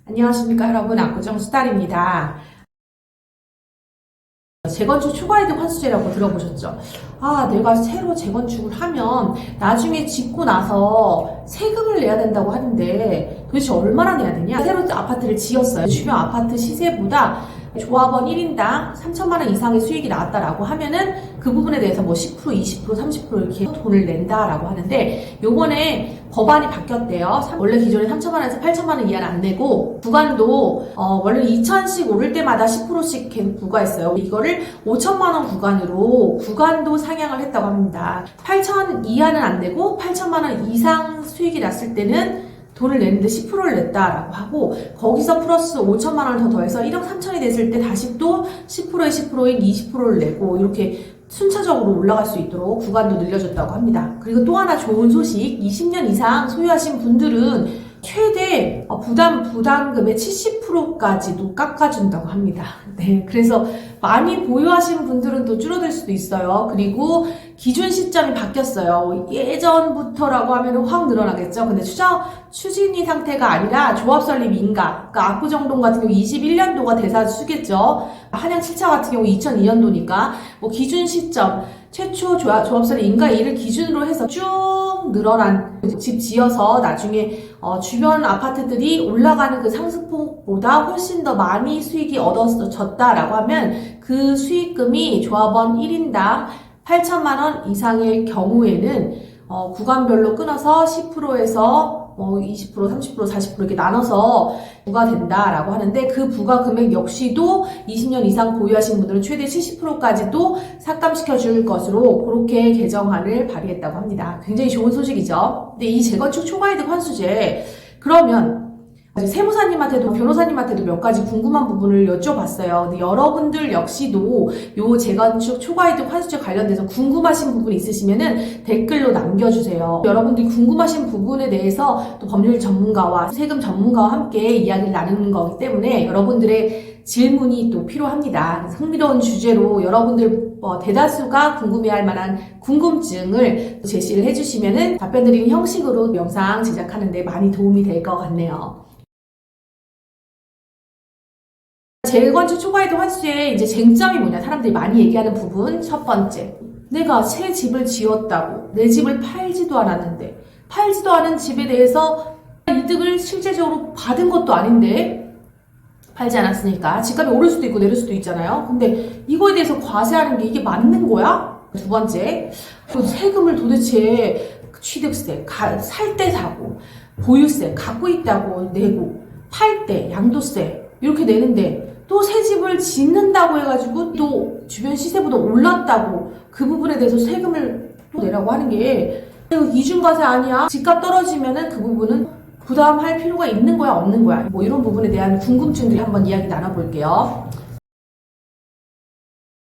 안녕하십니까 여러분, 압구정 수달입니다. 재건축 초과이득 환수제라고 들어보셨죠? 내가 새로 재건축을 하면 나중에 짓고 나서 세금을 내야 된다고 하는데 도대체 얼마나 내야 되냐? 새로 아파트를 지었어요. 주변 아파트 시세보다 조합원 1인당 3천만 원 이상의 수익이 나왔다라고 하면은 그 부분에 대해서 뭐 10%, 20%, 30% 이렇게 돈을 낸다라고 하는데, 요번에 법안이 바뀌었대요. 원래 기존에 3천만 원에서 8천만 원 이하는 안 내고, 구간도 원래 2천씩 오를 때마다 10%씩 계속 부과했어요. 이거를 5천만 원 구간으로 구간도 상향을 했다고 합니다. 8천 이하는 안 내고 8천만 원 이상 수익이 났을 때는 돈을 내는데 10%를 냈다라고 하고, 거기서 플러스 5천만 원을 더 더해서 1억 3천이 됐을 때 다시 또 10%에 10%인 20%를 내고, 이렇게 순차적으로 올라갈 수 있도록 구간도 늘려줬다고 합니다. 그리고 또 하나 좋은 소식, 20년 이상 소유하신 분들은 최대 부담금의 70%까지도 깎아준다고 합니다. 네, 그래서 많이 보유하신 분들은 또 줄어들 수도 있어요. 그리고 기준 시점이 바뀌었어요. 예전부터라고 하면 확 늘어나겠죠. 근데 추진위 상태가 아니라 조합 설립 인가, 그러니까 압구정동 같은 경우 21년도가 대사수겠죠. 한양 7차 같은 경우 2002년도니까 뭐 기준 시점, 최초 조합 설립 인가일을 기준으로 해서 쭉 늘어난 집 지어서 나중에 주변 아파트들이 올라가는 그 상승폭보다 훨씬 더 많이 수익이 얻어졌다라고 하면 그 수익금이 조합원 1인당 8천만 원 이상의 경우에는 구간별로 끊어서 10%에서 20%, 30%, 40% 이렇게 나눠서 부과된다라고 하는데, 그 부과 금액 역시도 20년 이상 보유하신 분들은 최대 70%까지도 삭감시켜 줄 것으로 그렇게 개정안을 발의했다고 합니다. 굉장히 좋은 소식이죠. 근데 이 재건축 초과이득 환수제, 그러면 세무사님한테도 변호사님한테도 몇 가지 궁금한 부분을 여쭤봤어요. 근데 여러분들 역시도 요 재건축 초과이득 환수제 관련돼서 궁금하신 부분 있으시면은 댓글로 남겨주세요. 여러분들이 궁금하신 부분에 대해서 또 법률 전문가와 세금 전문가와 함께 이야기를 나누는 거기 때문에 여러분들의 질문이 또 필요합니다. 흥미로운 주제로 여러분들 대다수가 궁금해할 만한 궁금증을 제시를 해주시면은 답변 드리는 형식으로 영상 제작하는데 많이 도움이 될 것 같네요. 재건축 초과이득 환수제의 이제 쟁점이 뭐냐, 사람들이 많이 얘기하는 부분. 첫 번째, 내가 새 집을 지었다고 내 집을 팔지도 않았는데, 팔지도 않은 집에 대해서 이득을 실제적으로 받은 것도 아닌데, 팔지 않았으니까 집값이 오를 수도 있고 내릴 수도 있잖아요. 근데 이거에 대해서 과세하는 게 이게 맞는 거야? 두 번째, 그 세금을 도대체 취득세, 살 때 사고, 보유세, 갖고 있다고 내고, 팔 때 양도세 이렇게 내는데, 또 새 집을 짓는다고 해가지고 또 주변 시세보다 올랐다고 그 부분에 대해서 세금을 또 내라고 하는 게 이중과세 아니야? 집값 떨어지면은 그 부분은 부담할 필요가 있는 거야, 없는 거야? 뭐 이런 부분에 대한 궁금증들이 한번 이야기 나눠볼게요.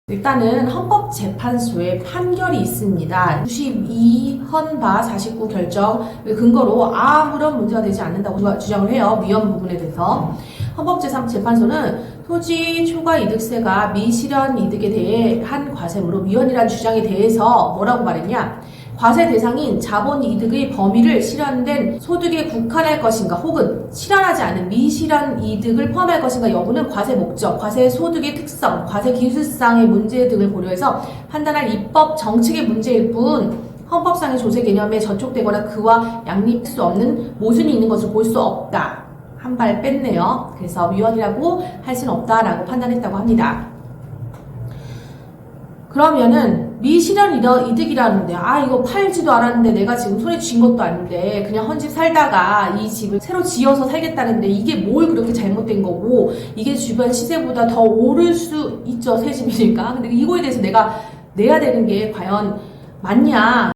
일단은 헌법재판소의 판결이 있습니다. 92헌바 49 결정을 근거로 아무런 문제가 되지 않는다고 주장을 해요. 위헌 부분에 대해서. 헌법재판소는 토지 초과이득세가 미실현 이득에 대한 과세므로 위헌이라는 주장에 대해서 뭐라고 말했냐? 과세 대상인 자본이득의 범위를 실현된 소득에 국한할 것인가, 혹은 실현하지 않은 미실현 이득을 포함할 것인가 여부는 과세 목적, 과세 소득의 특성, 과세 기술상의 문제 등을 고려해서 판단할 입법 정책의 문제일 뿐, 헌법상의 조세 개념에 저촉되거나 그와 양립할 수 없는 모순이 있는 것을 볼 수 없다. 한 발 뺐네요. 그래서 위헌이라고 할 수는 없다라고 판단했다고 합니다. 그러면은 미실현 이득이라는데, 이거 팔지도 않았는데 내가 지금 손에 쥔 것도 아닌데 그냥 헌집 살다가 이 집을 새로 지어서 살겠다는데 이게 뭘 그렇게 잘못된 거고, 이게 주변 시세보다 더 오를 수 있죠, 새 집이니까. 근데 이거에 대해서 내가 내야 되는 게 과연 맞냐,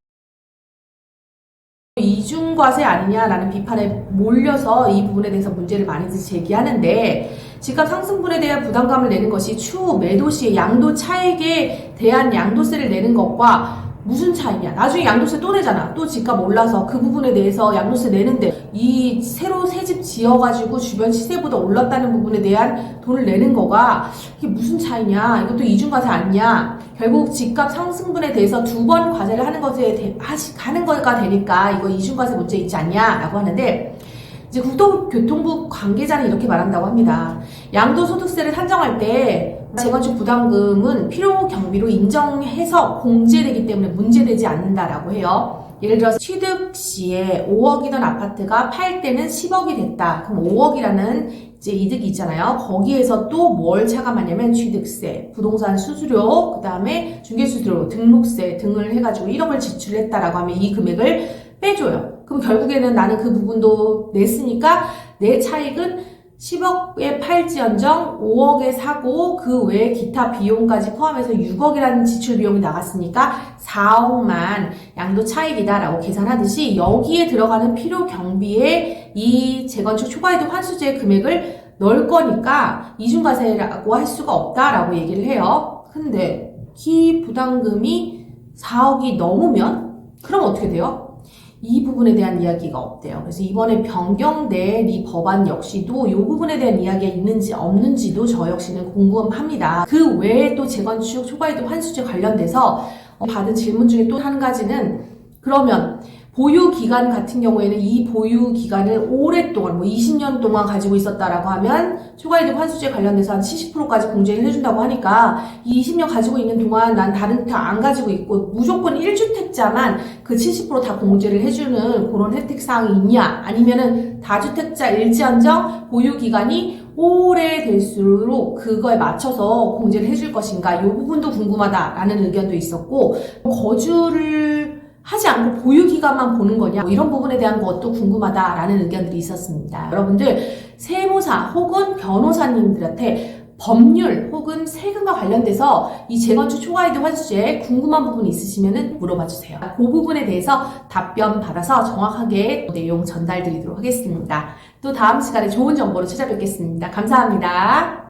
이중과세 아니냐라는 비판에 몰려서 이 부분에 대해서 문제를 많이들 제기하는데, 집값 상승분에 대한 부담감을 내는 것이 추후 매도 시에 양도 차익에 대한 양도세를 내는 것과 무슨 차이냐? 나중에 양도세 또 내잖아. 또 집값 올라서 그 부분에 대해서 양도세 내는데, 이 새로 새 집 지어가지고 주변 시세보다 올랐다는 부분에 대한 돈을 내는 거가 이게 무슨 차이냐? 이것도 이중과세 아니냐? 결국 집값 상승분에 대해서 두 번 과세를 하는 것에 하는 거가 되니까 이거 이중과세 문제 있지 않냐라고 하는데, 이제 국토교통부 관계자는 이렇게 말한다고 합니다. 양도소득세를 산정할 때 재건축 부담금은 필요 경비로 인정해서 공제되기 때문에 문제되지 않는다라고 해요. 예를 들어서 취득 시에 5억이던 아파트가 팔 때는 10억이 됐다. 그럼 5억이라는 이제 이득이 있잖아요. 거기에서 또 뭘 차감하냐면 취득세, 부동산 수수료, 그 다음에 중개수수료, 등록세 등을 해가지고 1억을 지출했다라고 하면 이 금액을 빼줘요. 그럼 결국에는 나는 그 부분도 냈으니까 내 차익은 10억에 팔지언정 5억에 사고 그 외에 기타 비용까지 포함해서 6억이라는 지출 비용이 나갔으니까 4억만 양도 차익이다라고 계산하듯이 여기에 들어가는 필요 경비에 이 재건축 초과이득 환수제 금액을 넣을 거니까 이중과세라고 할 수가 없다라고 얘기를 해요. 근데 이 부담금이 4억이 넘으면 그럼 어떻게 돼요? 이 부분에 대한 이야기가 없대요. 그래서 이번에 변경된 이 법안 역시도 이 부분에 대한 이야기가 있는지 없는지도 저 역시는 궁금합니다. 그 외에 또 재건축 초과이득 환수제 관련돼서 받은 질문 중에 또 한 가지는 그러면 보유 기간 같은 경우에는 이 보유 기간을 오랫동안 20년 동안 가지고 있었다라고 하면 초과이득 환수제 관련돼서 한 70%까지 공제를 해준다고 하니까 이 20년 가지고 있는 동안 난 다른 다 안 가지고 있고 무조건 1주택자만 그 70% 다 공제를 해주는 그런 혜택 사항이 있냐, 아니면은 다주택자일지언정 보유 기간이 오래될수록 그거에 맞춰서 공제를 해줄 것인가, 이 부분도 궁금하다라는 의견도 있었고, 거주를 하지 않고 보유기간만 보는 거냐, 이런 부분에 대한 것도 궁금하다라는 의견들이 있었습니다. 여러분들 세무사 혹은 변호사님들한테 법률 혹은 세금과 관련돼서 이 재건축 초과이득 환수제에 궁금한 부분이 있으시면 물어봐 주세요. 그 부분에 대해서 답변 받아서 정확하게 내용 전달 드리도록 하겠습니다. 또 다음 시간에 좋은 정보로 찾아뵙겠습니다. 감사합니다.